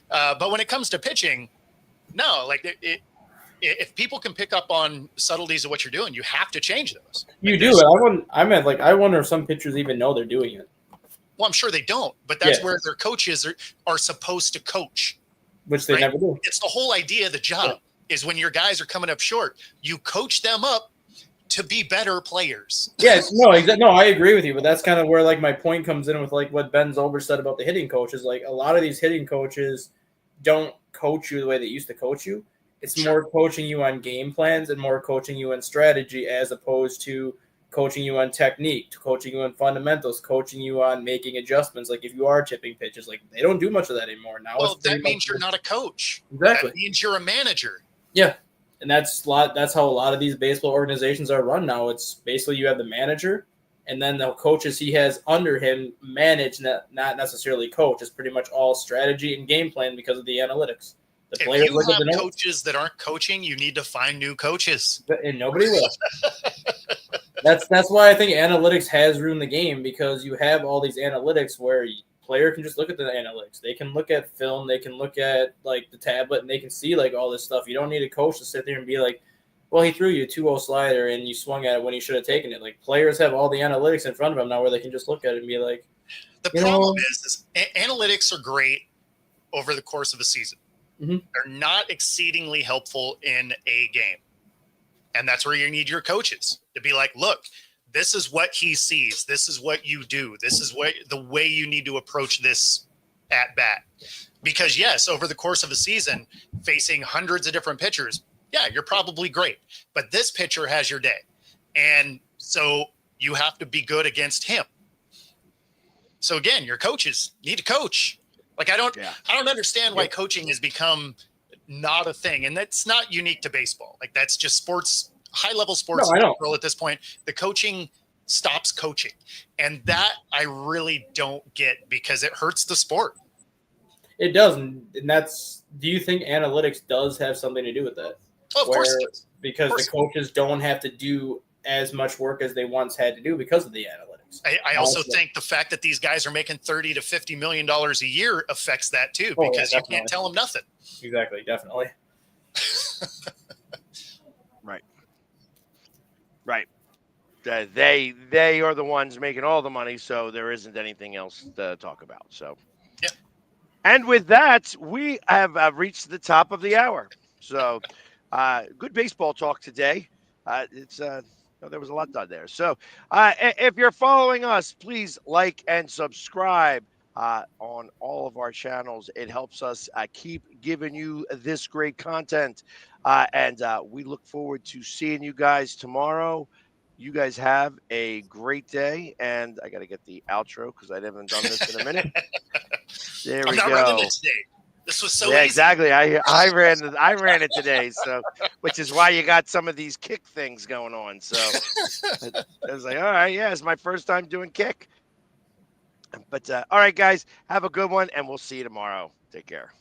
but when it comes to pitching, no, like if people can pick up on subtleties of what you're doing, you have to change those. You do. I wonder if some pitchers even know they're doing it. Well, I'm sure they don't, but that's where their coaches are supposed to coach. Which they never do. It's the whole idea of the job is when your guys are coming up short, you coach them up to be better players. Yes, no, I agree with you, but that's kind of where like my point comes in with like what Ben Zober said about the hitting coaches. Like a lot of these hitting coaches don't coach you the way they used to coach you. It's more coaching you on game plans and more coaching you on strategy as opposed to coaching you on technique, coaching you on fundamentals, coaching you on making adjustments. Like if you are tipping pitches, like they don't do much of that anymore now. Well, that means you're not a coach. Exactly. That means you're a manager. Yeah. And that's how a lot of these baseball organizations are run now. It's basically you have the manager and then the coaches he has under him manage, not necessarily coach. It's pretty much all strategy and game plan because of the analytics. The players if you have coaches that aren't coaching, you need to find new coaches. And nobody will. That's why I think analytics has ruined the game because you have all these analytics where player can just look at the analytics. They can look at film. They can look at like the tablet and they can see like all this stuff. You don't need a coach to sit there and be like, well, he threw you a 2-0 slider and you swung at it when he should have taken it. Like players have all the analytics in front of them now where they can just look at it and be like, the problem is analytics are great over the course of a season. Mm-hmm. They're not exceedingly helpful in a game. And that's where you need your coaches to be like, look, this is what he sees. This is what you do. This is the way you need to approach this at bat. Because yes, over the course of a season, facing hundreds of different pitchers, yeah, you're probably great. But this pitcher has your day. And so you have to be good against him. So again, your coaches need to coach. Like I don't understand why coaching has become not a thing. And that's not unique to baseball. Like that's just sports, high level sports at this point. The coaching stops coaching. And that I really don't get because it hurts the sport. It does. And do you think analytics does have something to do with that? Oh, of course it does. Because the coaches don't have to do as much work as they once had to do because of the analytics. I also think the fact that these guys are making $30 to $50 million a year affects that too, because you can't tell them nothing. Exactly. Definitely. Right. They are the ones making all the money, so there isn't anything else to talk about. So, yeah. And with that, we have reached the top of the hour. So, good baseball talk today. There was a lot done there. So, if you're following us, please like and subscribe on all of our channels. It helps us keep giving you this great content. And we look forward to seeing you guys tomorrow. You guys have a great day. And I got to get the outro because I haven't done this in a minute. There we go. I'm not running it today. This was so easy. Exactly. I ran it today, so which is why you got some of these kick things going on. So I was like, all right, yeah, it's my first time doing kick. But all right, guys, have a good one, and we'll see you tomorrow. Take care.